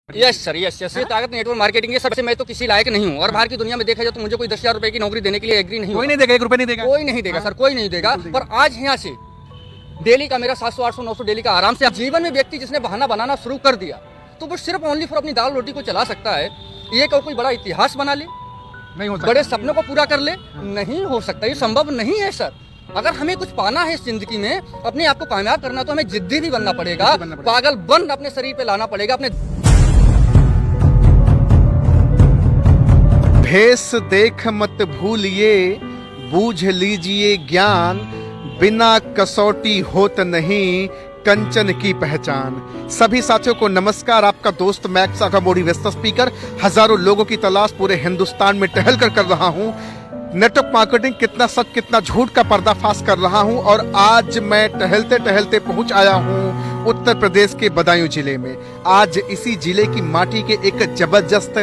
Yes sir, yes yes, ये ताकत network marketing है। सबसे मैं तो किसी लायक नहीं हूँ, और बाहर की दुनिया में देखा जाए तो मुझे कोई 10,000 रुपए की नौकरी देने के लिए एग्री नहीं कोई होगा। नहीं देगा, 1 रुपए नहीं देगा। कोई नहीं देगा सर, कोई नहीं देगा। पर आज यहाँ से डेली का मेरा 700 800 900 डेली का आराम से जीवन में व्यक्ति जिसने बहाना बनाना शुरू कर दिया, तो वो सिर्फ ओनली फॉर अपनी दाल रोटी को चला सकता है। ये कोई बड़ा इतिहास बना ले, नहीं हो सकता। बड़े सपनों को पूरा कर ले, नहीं हो सकता, ये संभव नहीं है सर। अगर हमें कुछ पाना है इस जिंदगी में, अपने आप को कामयाब करना, तो हमें जिद्दी भी बनना पड़ेगा, पागल बन अपने शरीर पे लाना पड़ेगा। अपने भेष देख मत भूलिए, बूझ लीजिए ज्ञान, बिना कसौटी होत नहीं कंचन की पहचान। सभी साथियों को नमस्कार। आपका दोस्त मैक्स अकामोड़ी व्यस्त स्पीकर हजारों लोगों की तलाश पूरे हिंदुस्तान में टहल कर रहा हूं। नेटवर्क मार्केटिंग कितना सच कितना झूठ का पर्दाफाश कर रहा हूं, और आज मैं टहलते टहलते पहुंच आया हूं उत्तर प्रदेश के बदायूं जिले में। आज इसी जिले की माटी के एक जबरदस्त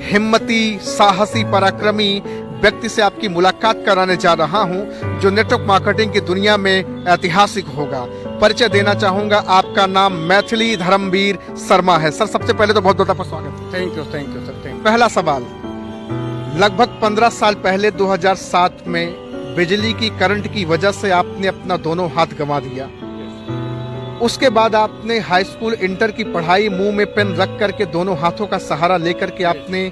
हिम्मती साहसी पराक्रमी व्यक्ति से आपकी मुलाकात कराने जा रहा हूं, जो नेटवर्क मार्केटिंग की दुनिया में ऐतिहासिक होगा। परिचय देना चाहूंगा, आपका नाम मैथिली धर्मवीर शर्मा है। सर, सबसे पहले तो बहुत बहुत आपका स्वागत। Thank you sir, thank you. पहला सवाल, लगभग 15 साल पहले 2007 में बिजली की करंट की वजह से आपने अपना दोनों हाथ गंवा दिया। उसके बाद आपने हाई स्कूल इंटर की पढ़ाई मुंह में पेन रख करके दोनों हाथों का सहारा लेकर के आपने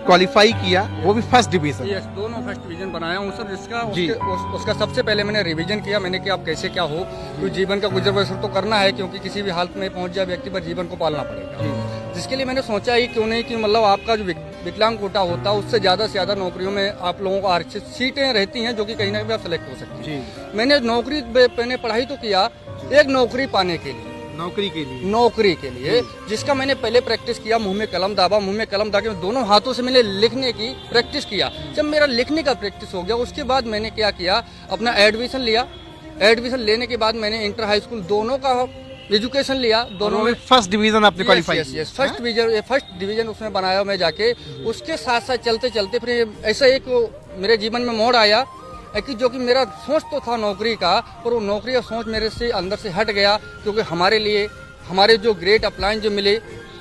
क्वालिफाई किया, वो भी फर्स्ट डिवीजन। यस, दोनों फर्स्ट डिवीजन बनाया हूँ सर। जिसका जी। उसका सबसे पहले मैंने रिवीजन किया। मैंने कि आप कैसे क्या हो, क्योंकि जीवन का गुजर बसर तो करना है, क्योंकि किसी भी हालत में पहुंच जाए व्यक्ति पर जीवन को पालना पड़ेगा। जिसके लिए मैंने सोचा ही क्यों नहीं कि मतलब आपका जो विकलांग कोटा होता है, उससे ज़्यादा से ज़्यादा नौकरियों में आप लोगों को आरक्षित सीटें रहती हैं, जो कि कहीं ना कहीं आप सेलेक्ट हो सकते हैं। मैंने मैंने पढ़ाई तो किया एक नौकरी पाने के लिए, नौकरी के लिए जिसका मैंने पहले प्रैक्टिस किया। मुंह में कलम दाबा, मुंह में कलम दाबा, दोनों हाथों से मैंने लिखने की प्रैक्टिस किया। जब मेरा लिखने का प्रैक्टिस हो गया, उसके बाद मैंने क्या किया, अपना एडमिशन लिया। एडमिशन लेने के बाद मैंने इंटर हाई स्कूल दोनों का एजुकेशन लिया। दोनों में फर्स्ट डिवीजन आपने क्वालिफाई किया। फर्स्ट डिवीजन उसमें बनाया मैं जाके। उसके साथ साथ चलते चलते फिर ऐसा एक मेरे जीवन में मोड़ आया कि जो कि मेरा सोच तो था नौकरी का, पर वो नौकरी का सोच मेरे से अंदर से हट गया। क्योंकि हमारे लिए हमारे जो ग्रेट अपलाइन जो मिले,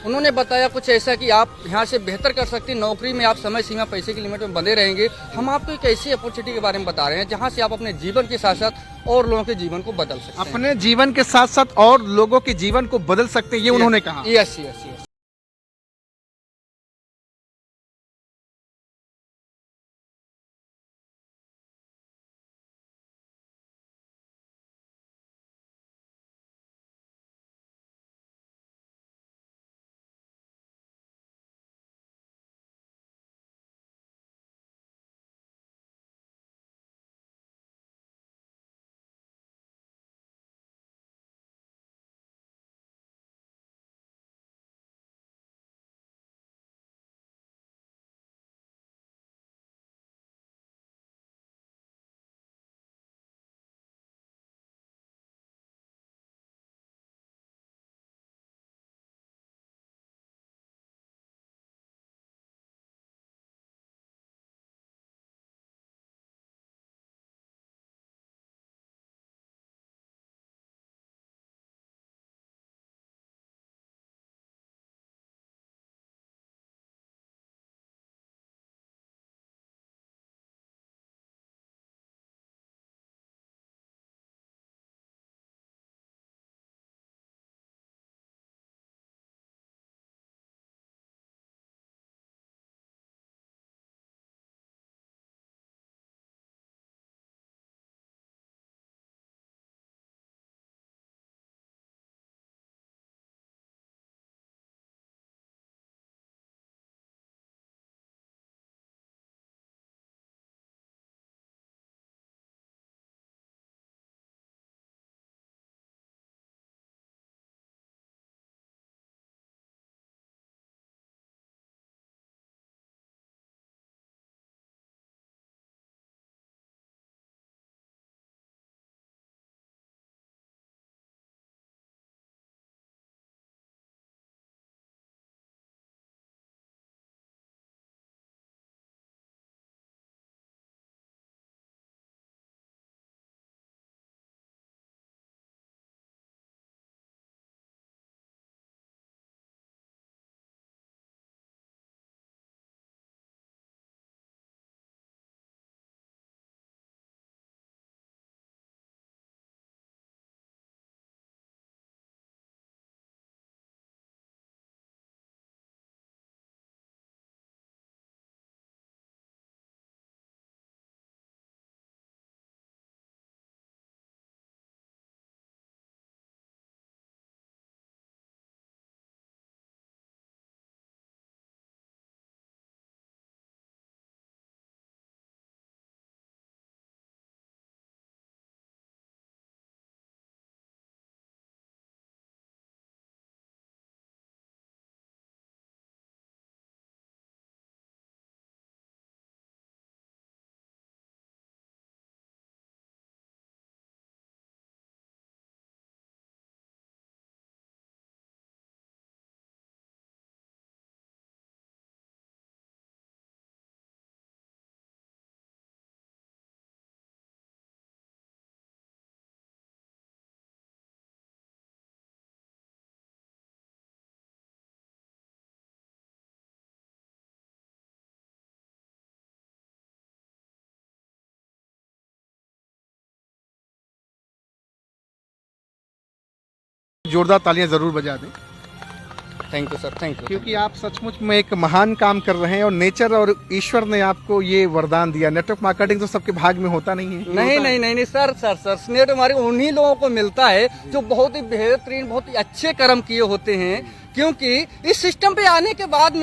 उन्होंने बताया कुछ ऐसा कि आप यहाँ से बेहतर कर सकते हैं। नौकरी में आप समय सीमा पैसे की लिमिट में बंधे रहेंगे। हम आपको एक ऐसी अपॉर्चुनिटी के बारे में बता रहे हैं जहाँ से आप अपने जीवन के साथ साथ और लोगों के जीवन को बदल सकते हैं। अपने जीवन के साथ साथ और लोगों के जीवन को बदल सकते हैं, ये उन्होंने कहा। Yes yes yes. जोरदार तालियां जरूर बजा दें, thank you sir, thank you. क्योंकि आप सचमुच में एक महान काम कर रहे हैं और नेचर और ईश्वर ने आपको ये वरदान दिया। नेटवर्क मार्केटिंग तो सबके भाग में होता नहीं है। नहीं सर नेटवर्क मार्केटिंग उन्हीं लोगों को मिलता है जो बहुत ही बेहतरीन, बहुत ही अच्छे कर्म किए होते हैं। क्योंकि इस सिस्टम पे आने के बाद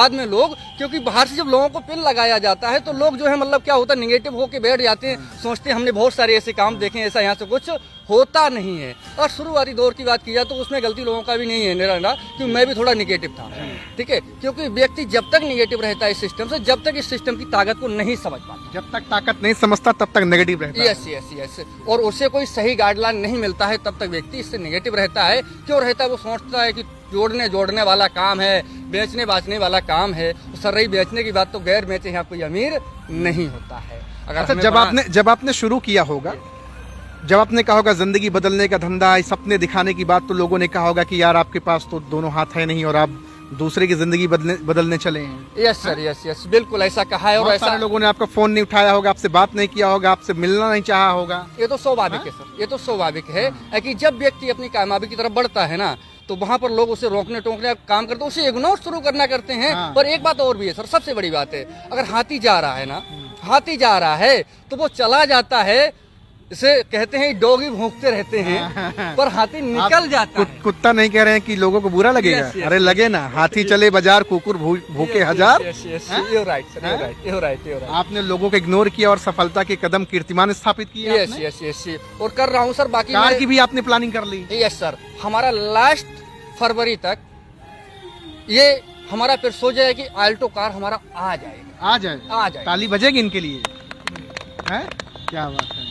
में लोग क्योंकि बाहर से जब लोगों को पिन लगाया जाता है तो लोग जो है मतलब क्या होता है, निगेटिव होके बैठ जाते हैं, सोचते हैं हमने बहुत सारे ऐसे काम देखे, ऐसा यहाँ से कुछ होता नहीं है। और शुरुआती दौर की बात की जाए तो उसमें गलती लोगों का भी नहीं है निराला, क्योंकि मैं भी थोड़ा निगेटिव था, ठीक है। क्योंकि व्यक्ति जब तक निगेटिव रहता है इस सिस्टम से, जब तक इस सिस्टम की ताकत को नहीं समझ पाता, जब तक ताकत नहीं समझता तब तक नेगेटिव रहता है। यस और उसे कोई सही गाइडलाइन नहीं मिलता है, तब तक व्यक्ति इससे निगेटिव रहता है। क्यों रहता है? वो सोचता है कि जोड़ने वाला काम है, बेचने बाचने वाला काम है। सर रही बेचने की बात, तो गैर बेचे यहाँ कोई अमीर नहीं होता है। अगर अच्छा, जब आपने शुरू किया होगा, जब आपने कहा होगा जिंदगी बदलने का धंधा, सपने दिखाने की बात, तो लोगों ने कहा होगा कि यार आपके पास तो दोनों हाथ है नहीं और आप दूसरे की जिंदगी बदलने चले हैं। यस सर, यस बिल्कुल ऐसा कहा है। और ऐसा सारे लोगों ने आपका फोन नहीं उठाया होगा, आपसे बात नहीं किया होगा, आपसे मिलना नहीं चाहा होगा। ये तो स्वाभाविक है सर, ये तो स्वाभाविक है कि जब व्यक्ति अपनी कामयाबी की तरफ बढ़ता है ना, तो वहाँ पर लोग उसे रोकने टोकने का काम करते हैं, उसे इग्नोर शुरू करना करते हैं। पर एक बात और भी है सर, सबसे बड़ी बात है, अगर हाथी जा रहा है तो वो चला जाता है, इसे कहते हैं डॉगी भौंकते रहते हैं, पर हाथी निकल जाता है। कुत्ता नहीं कह रहे हैं कि लोगों को बुरा लगेगा। अरे लगे ना, हाथी चले बाजार, कुकुर भूखे हजार। आपने लोगों को इग्नोर किया और सफलता के कदम कीर्तिमान स्थापित किए। यस और कर रहा हूँ सर। बाकी कार की भी आपने प्लानिंग कर ली। यस सर, हमारा लास्ट फरवरी तक ये हमारा फिर सोचा है कि आल्टो कार हमारा आ जाएगा। ताली बजेगी इनके लिए, है? क्या बात है।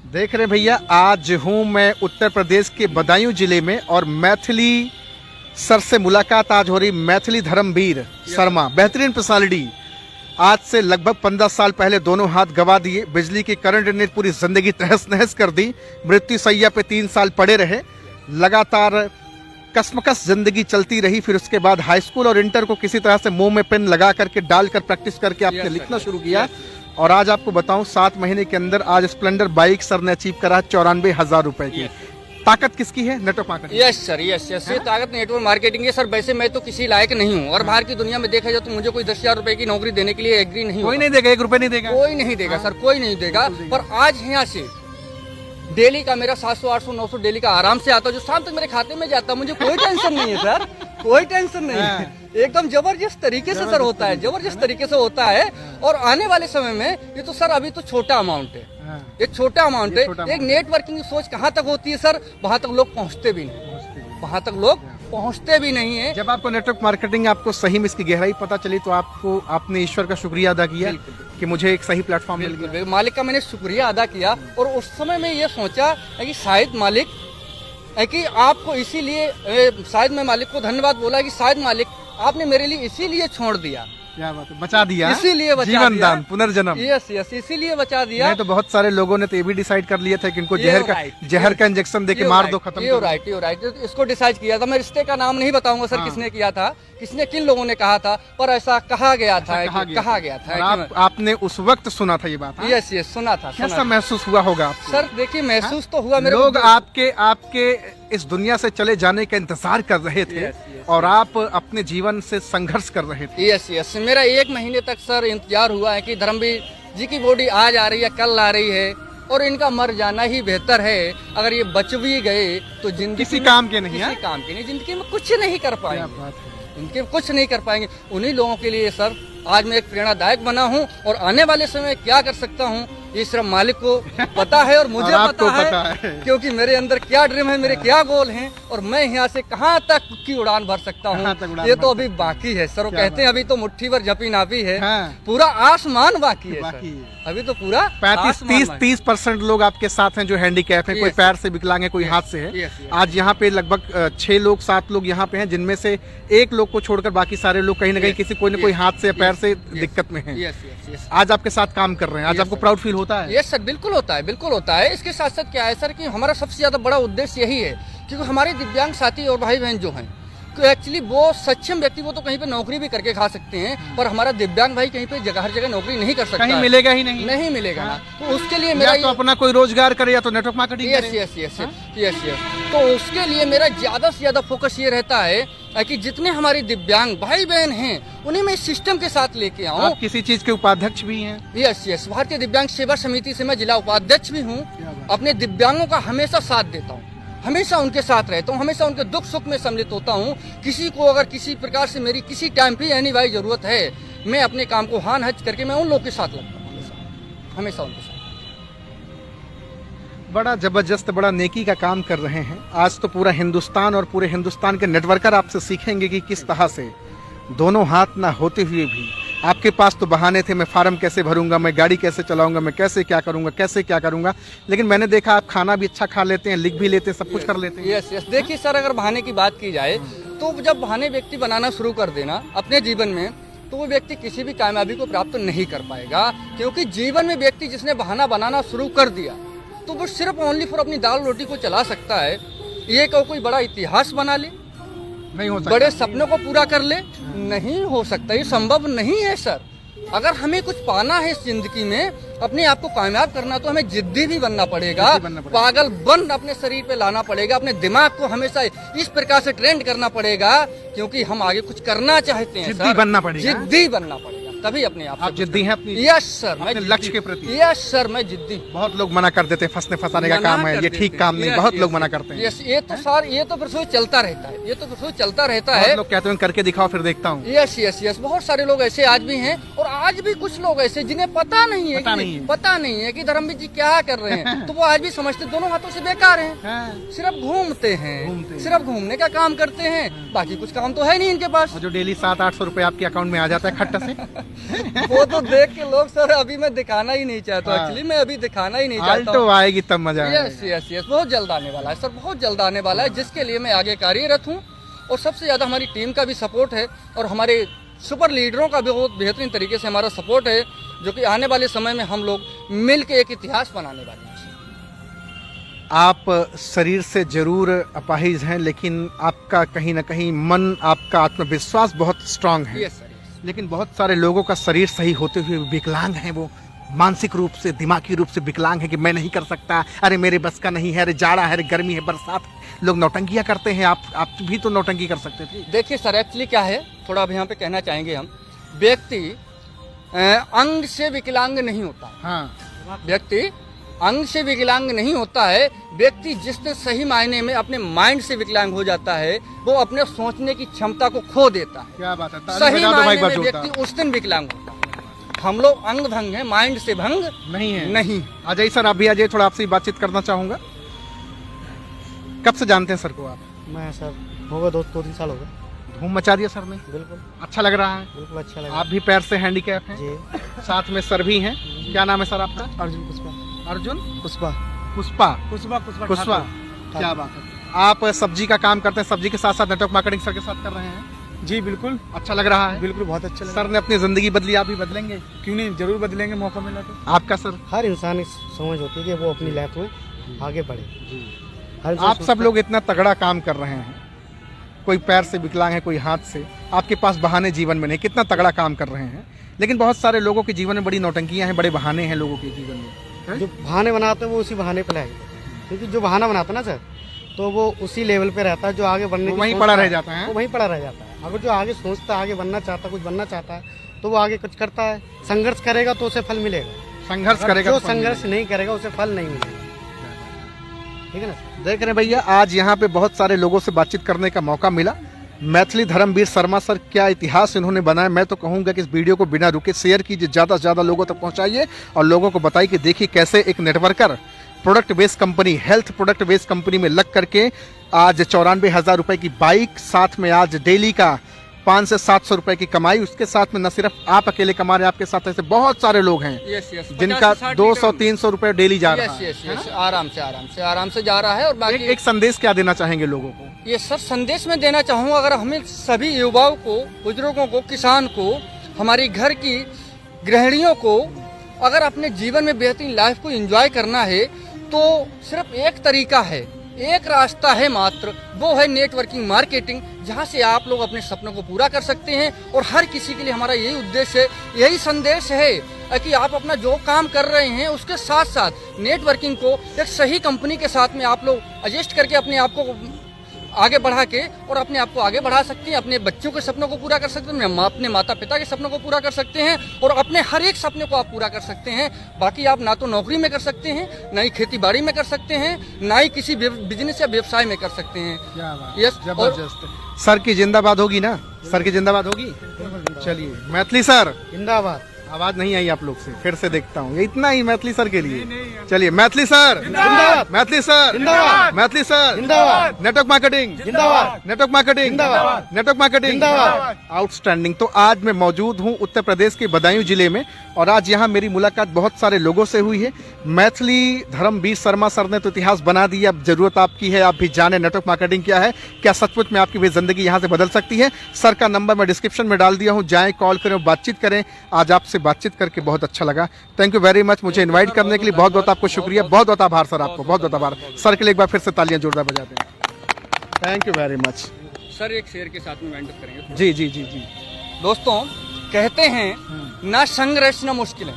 देख रहे भैया, आज हूँ मैं उत्तर प्रदेश के बदायूं जिले में और मैथिली सर से मुलाकात आज हो रही। मैथिली धर्मवीर शर्मा, बेहतरीन पर्सनालिटी। आज से लगभग 15 साल पहले दोनों हाथ गवा दिए, बिजली के करंट ने पूरी जिंदगी तहस नहस कर दी। मृत्यु सैया पे 3 साल पड़े रहे, लगातार कसमकस जिंदगी चलती रही। फिर उसके बाद हाई स्कूल और इंटर को किसी तरह से मुंह में पेन लगा करके डालकर प्रैक्टिस करके आपने लिखना शुरू किया। और आज आपको बताऊं, 7 महीने के अंदर आज स्प्लेंडर बाइक सर ने अचीव करा 94,000 रुपए की। ताकत किसकी है? Network marketing. यस सर, ये ताकत नेटवर्क मार्केटिंग है सर। वैसे मैं तो किसी लायक नहीं हूँ, और बाहर की दुनिया में देखा जाए तो मुझे कोई 10,000 रुपए की नौकरी देने के लिए एग्री नहीं, कोई नहीं देगा, 1 रुपए नहीं देगा, कोई नहीं देगा सर, कोई नहीं देगा। पर आज यहाँ से डेली का मेरा 700, 800, 900 डेली का आराम से आता, जो शाम तक मेरे खाते में जाता, मुझे कोई टेंशन नहीं है सर, कोई टेंशन नहीं है। एकदम जबरदस्त तरीके से सर होता है, जबरदस्त तरीके से होता है। और आने वाले समय में ये तो सर अभी तो छोटा अमाउंट है, ये छोटा अमाउंट है। एक नेटवर्किंग की सोच कहाँ तक होती है सर, वहाँ तक लोग पहुँचते भी नहीं है। जब आपको नेटवर्क मार्केटिंग, आपको सही में इसकी गहराई पता चली, तो आपने ईश्वर का शुक्रिया अदा किया कि मुझे एक सही प्लेटफॉर्म मिल गया। मालिक का मैंने शुक्रिया अदा किया। और उस समय में ये सोचा कि शायद मालिक है कि आपको इसीलिए, शायद मैं मालिक को धन्यवाद बोला कि शायद मालिक आपने मेरे लिए इसीलिए छोड़ दिया। क्या बात है, बचा दिया, इसीलिए बचा जीवन दिया, दान, पुनर्जन्म। यस इसीलिए बचा दिया। नहीं तो बहुत सारे लोगों ने तो ये भी डिसाइड कर लिया था कि इनको जहर का इंजेक्शन देके मार दो, खत्म। यू राइट, इसको डिसाइड किया था। मैं रिश्ते का नाम नहीं बताऊंगा सर, किसने किया था, किसने, किन लोगों ने कहा था, पर ऐसा कहा गया था, कहा गया था। आपने उस वक्त सुना था ये बात? यस सुना था। कैसा महसूस हुआ होगा सर? देखिए महसूस तो हुआ, मेरे लोग आपके इस दुनिया से चले जाने का इंतजार कर रहे थे और आप अपने जीवन से संघर्ष कर रहे थे। यस मेरा 1 महीने तक सर इंतजार हुआ है कि धर्मवीर जी की बॉडी आज आ रही है, कल आ रही है, और इनका मर जाना ही बेहतर है। अगर ये बच भी गए तो जिंदगी किसी काम के नहीं, जिंदगी में कुछ नहीं कर पाएंगे, इनके कुछ नहीं कर पाएंगे। उन्हीं लोगों के लिए सर आज मैं एक प्रेरणादायक बना हूँ, और आने वाले समय क्या कर सकता हूँ ये सिर्फ मालिक को पता है और मुझे पता है, क्योंकि मेरे अंदर क्या ड्रीम है, मेरे क्या गोल हैं, और मैं यहाँ से कहाँ तक की उड़ान भर सकता हूँ, ये तो अभी बाकी है सर। वो कहते हैं अभी तो मुट्ठी भर झपी नापी है, पूरा आसमान बाकी है सर। अभी तो पूरा 35-30% लोग आपके साथ हैं जो हैंडीकैप है, कोई पैर से विकलांग है, कोई हाथ से है। आज यहाँ पे लगभग 6 लोग 7 लोग यहाँ पे हैं, जिनमें से 1 लोग को छोड़कर बाकी सारे लोग कहीं ना कहीं किसी कोई ना कोई हाथ से या पैर से दिक्कत में हैं। आज आपके साथ काम कर रहे हैं, आज आपको प्राउड फील होता है? यस सर, बिल्कुल होता है, बिल्कुल होता है। इसके साथ साथ क्या है सर कि हमारा सबसे ज्यादा बड़ा उद्देश्य यही है कि हमारे दिव्यांग साथी और भाई बहन जो हैं, तो एक्चुअली वो सक्षम व्यक्ति वो तो कहीं पे नौकरी भी करके खा सकते हैं, पर हमारा दिव्यांग भाई कहीं पे हर जगह नौकरी नहीं कर सकता, कहीं मिलेगा ही नहीं, नहीं मिलेगा ना। तो उसके लिए मेरा तो अपना कोई रोजगार करे या तो नेटवर्क मार्केटिंग करे। यस। तो उसके लिए मेरा ज्यादा से ज्यादा फोकस ये रहता है कि जितने हमारे दिव्यांग भाई बहन हैं उन्हें मैं इस सिस्टम के साथ लेके आऊँ। आप किसी चीज के उपाध्यक्ष भी हैं? यस, भारतीय दिव्यांग सेवा समिति से मैं जिला उपाध्यक्ष भी हूँ। अपने दिव्यांगों का हमेशा साथ देता हूँ, हमेशा उनके साथ रहता हूँ, हमेशा उनके दुख सुख में सम्मिलित होता हूँ। किसी को अगर किसी प्रकार से मेरी किसी टाइम पे यानी भाई जरूरत है, मैं अपने काम को हान हच करके मैं उन लोगों के साथ लगता हूँ, हमेशा उनके साथ। बड़ा जबरदस्त, बड़ा नेकी का काम कर रहे हैं। आज तो पूरा हिंदुस्तान और पूरे हिंदुस्तान के नेटवर्कर आपसे सीखेंगे कि किस तरह से दोनों हाथ ना होते हुए भी आपके पास तो बहाने थे, मैं फार्म कैसे भरूंगा, मैं गाड़ी कैसे चलाऊंगा, मैं कैसे क्या करूंगा, लेकिन मैंने देखा आप खाना भी अच्छा खा लेते हैं, लिख भी लेते हैं, सब कुछ कर लेते हैं। यस। देखिए सर, अगर बहाने की बात की जाए तो जब बहाने व्यक्ति बनाना शुरू कर देना अपने जीवन में, तो वो व्यक्ति किसी भी कामयाबी को प्राप्त नहीं कर पाएगा। क्योंकि जीवन में व्यक्ति जिसने बहाना बनाना शुरू कर दिया तो वो सिर्फ ओनली फॉर अपनी दाल रोटी को चला सकता है। ये कोई बड़ा इतिहास बना ले, नहीं हो सकता, बड़े सपनों को पूरा कर ले, नहीं हो सकता, ये संभव नहीं है सर। अगर हमें कुछ पाना है इस जिंदगी में, अपने आप को कामयाब करना, तो हमें जिद्दी भी बनना पड़ेगा, पागल बन अपने शरीर पे लाना पड़ेगा, अपने दिमाग को हमेशा इस प्रकार से ट्रेंड करना पड़ेगा, क्योंकि हम आगे कुछ करना चाहते हैं। जिद्दी बनना पड़ेगा, जिद्दी बनना पड़ेगा, तभी अपने आप। आप जिद्दी हैं अपनी? यस सर, मैं लक्ष्य के प्रति। यस सर, मैं जिद्दी। बहुत लोग मना कर देते हैं, फंसने फंसाने का काम है, ये ठीक काम नहीं, बहुत लोग मना करते हैं। यस, ये तो सर, ये तो फिर चलता रहता है, ये तो फिर चलता रहता है। लोग कहते हैं करके दिखाओ फिर देखता हूँ। यस, बहुत सारे लोग ऐसे आज भी हैं, और आज भी कुछ लोग ऐसे जिन्हें पता नहीं है कि धर्मवीर जी क्या कर रहे हैं, तो वो आज भी समझते दोनों हाथों से बेकार हैं, सिर्फ घूमते हैं, सिर्फ घूमने का काम करते हैं, बाकी कुछ काम तो है नहीं इनके पास। जो डेली 700-800 रुपए आपके अकाउंट में आ जाता है खट्टा से वो तो देख के लोग सर अभी मैं दिखाना ही नहीं चाहता। एक्चुअली मैं अभी दिखाना ही नहीं चाहता। तो आएगी तब मजा आएगा। यस, बहुत जल्द आने वाला है सर, बहुत जल्द आने वाला है, जिसके लिए मैं आगे कार्यरत हूँ। और सबसे ज्यादा हमारी टीम का भी सपोर्ट है, और हमारे सुपर लीडरों का भी बहुत बेहतरीन तरीके से हमारा सपोर्ट है, जो कि आने वाले समय में हम लोग मिल के एक इतिहास बनाने वाले हैं। आप शरीर से जरूर अपाहिज हैं, लेकिन आपका कहीं ना कहीं मन, आपका आत्मविश्वास बहुत स्ट्रांग है। Yes sir. लेकिन बहुत सारे लोगों का शरीर सही होते हुए विकलांग है, वो मानसिक रूप से, दिमागी रूप से विकलांग है कि मैं नहीं कर सकता, अरे मेरे बस का नहीं है, अरे जाड़ा है, अरे गर्मी है, बरसात है। लोग नौटंकियां करते हैं। आप भी तो नौटंकी कर सकते थे। देखिए सर, एक्चुअली क्या है, थोड़ा अब यहाँ पे कहना चाहेंगे हम, व्यक्ति अंग से विकलांग नहीं होता। हाँ, व्यक्ति अंग से विकलांग नहीं होता है। व्यक्ति जिसने सही मायने में अपने माइंड से विकलांग हो जाता है, वो अपने सोचने की क्षमता को खो देता है। क्या बात है, सही मायने में व्यक्ति उस दिन विकलांग होता है। हम लोग अंग भंग हैं, माइंड से भंग नहीं है। नहीं। अजय सर, आप भी आ जाइए, थोड़ा आपसे बातचीत करना चाहूंगा। कब से जानते हैं सर को आप? मैं सर हो गया 2-3 साल हो गए। धूम मचा दिया सर ने। बिल्कुल अच्छा लग रहा है। बिल्कुल अच्छा लगा। आप भी पैर से हैंडीकैप हैं जी। साथ में सर भी हैं। क्या नाम है सर आपका? अर्जुन पुष्पा। अर्जुन पुष्पा। पुष्पा। क्या बात है। आप सब्जी का काम करते हैं, सब्जी के साथ साथ नेटवर्क मार्केटिंग सर के साथ कर रहे हैं? जी बिल्कुल। अच्छा लग रहा है? बिल्कुल, बहुत अच्छा लगा। सर ने अपनी जिंदगी बदली, आप भी बदलेंगे? क्यों नहीं, जरूर बदलेंगे, मौका मिला तो। आपका सर? हर इंसान की समझ होती है कि वो अपनी लाइफ में आगे बढ़े। आप सब लोग इतना तगड़ा काम कर रहे हैं, कोई पैर से विकलांग है, कोई हाथ से, आपके पास बहाने जीवन में नहीं, कितना तगड़ा काम कर रहे हैं। लेकिन बहुत सारे लोगों के जीवन में बड़ी नौटंकियां हैं, बड़े बहाने हैं लोगों के जीवन में। जो बहाने बनाते हैं वो उसी बहाने पे लाएंगे, क्योंकि जो बहाना बनाता है ना सर, तो वो उसी लेवल पे रहता है। जो आगे बढ़ने वहीं पड़ा रह जाता है। वो वहीं पड़ा रह जाता है। अगर जो आगे सोचता है, आगे बनना चाहता है, कुछ बनना चाहता है, तो वो आगे कुछ करता है, संघर्ष करेगा तो उसे फल मिलेगा। संघर्ष करेगा जो तो फल संघर्ष नहीं करेगा उसे फल नहीं मिलेगा। ठीक है ना? देख रहे हैं भैया, आज यहाँ पे बहुत सारे लोगों से बातचीत करने का मौका मिला। मैथिली धर्मवीर शर्मा सर, क्या इतिहास इन्होंने बनाया। मैं तो कहूँगा कि इस वीडियो को बिना रुके शेयर कीजिए, ज़्यादा से ज़्यादा लोगों तक पहुँचाइए, और लोगों को बताइए कि देखिए कैसे एक networker product based company, health product based company में लग करके आज 94,000 रुपये की बाइक, साथ में आज डेली का 500 से 700 रुपए की कमाई। उसके साथ में न सिर्फ आप अकेले कमा रहे हैं, आपके साथ ऐसे बहुत सारे लोग हैं जिनका 200-300 रुपए डेली जा रहा है। यस, आराम से जा रहा है। और बाकी एक संदेश क्या देना चाहेंगे लोगों को? ये सर संदेश में देना चाहूँगा, अगर हमें सभी युवाओं को, बुजुर्गों को, किसान को, हमारी घर की गृहिणियों को अगर अपने जीवन में बेहतरीन लाइफ को एंजॉय करना है, तो सिर्फ एक तरीका है, एक रास्ता है मात्र, वो है नेटवर्किंग मार्केटिंग, जहां से आप लोग अपने सपनों को पूरा कर सकते हैं। और हर किसी के लिए हमारा यही उद्देश्य है, यही संदेश है कि आप अपना जो काम कर रहे हैं उसके साथ साथ नेटवर्किंग को एक सही कंपनी के साथ में आप लोग एडजस्ट करके अपने आप को आगे बढ़ा के और अपने आप को आगे बढ़ा सकते हैं, अपने बच्चों के सपनों को पूरा कर सकते हैं, अपने माता पिता के सपनों को पूरा कर सकते हैं और अपने हर एक सपने को आप पूरा कर सकते हैं। बाकी आप ना तो नौकरी में कर सकते हैं, ना ही खेती बाड़ी में कर सकते हैं, ना ही किसी बिजनेस या व्यवसाय में कर सकते हैं। क्या बात, यस, जबरदस्त। सर की जिंदाबाद होगी ना? सर की जिंदाबाद होगी। चलिए मैथिली सर, जिंदाबाद। आवाज नहीं आई आप लोग से, फिर से देखता हूँ। ये इतना ही मैथिली सर के लिए। चलिए मैथिली सर जिंदाबाद। मैथिली सर जिंदाबाद। मैथिली सर जिंदाबाद। नेटवर्क मार्केटिंग जिंदाबाद। नेटवर्क मार्केटिंग जिंदाबाद। नेटवर्क मार्केटिंग जिंदाबाद। आउटस्टैंडिंग। तो आज मैं मौजूद हूँ उत्तर प्रदेश के बदायूं जिले में और आज यहाँ मेरी मुलाकात बहुत सारे लोगों से हुई है। मैथिली धर्मवीर शर्मा सर ने तो इतिहास बना दिया। अब जरूरत आपकी है, आप भी जाने नेटवर्क मार्केटिंग क्या है, क्या सचमुच में आपकी भी जिंदगी यहाँ से बदल सकती है। सर का नंबर मैं डिस्क्रिप्शन में डाल दिया हूँ, जाएं, कॉल करें, बातचीत करें। आज आपसे बातचीत करके बहुत अच्छा लगा। Thank you very much. मुझे इनवाइट करने के लिए बहुत बहुत आपको शुक्रिया, बहुत बहुत आभार सर, आपको बहुत बहुत आभार। सर के लिए एक बार फिर से तालियां जोरदार बजाते हैं। Thank you very much sir. एक शेर के साथ में वाइंड अप करेंगे। जी जी जी जी। दोस्तों कहते हैं ना संग रचना मुश्किल है,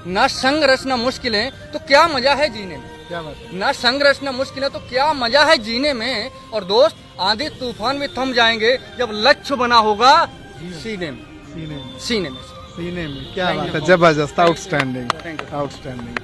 ना संग रचना मुश्किल है तो क्या मजा है जीने में। क्या बात है। ना संग रचना मुश्किल है तो क्या मजा है जीने में। और दोस्त आंधी तूफान भी थम जाएंगे जब लक्ष्य बना होगा सीने में। सीने में, सीने में। सीने में। क्या Thank बात you. है। जबरदस्त, आउटस्टैंडिंग Thank you. आउटस्टैंडिंग।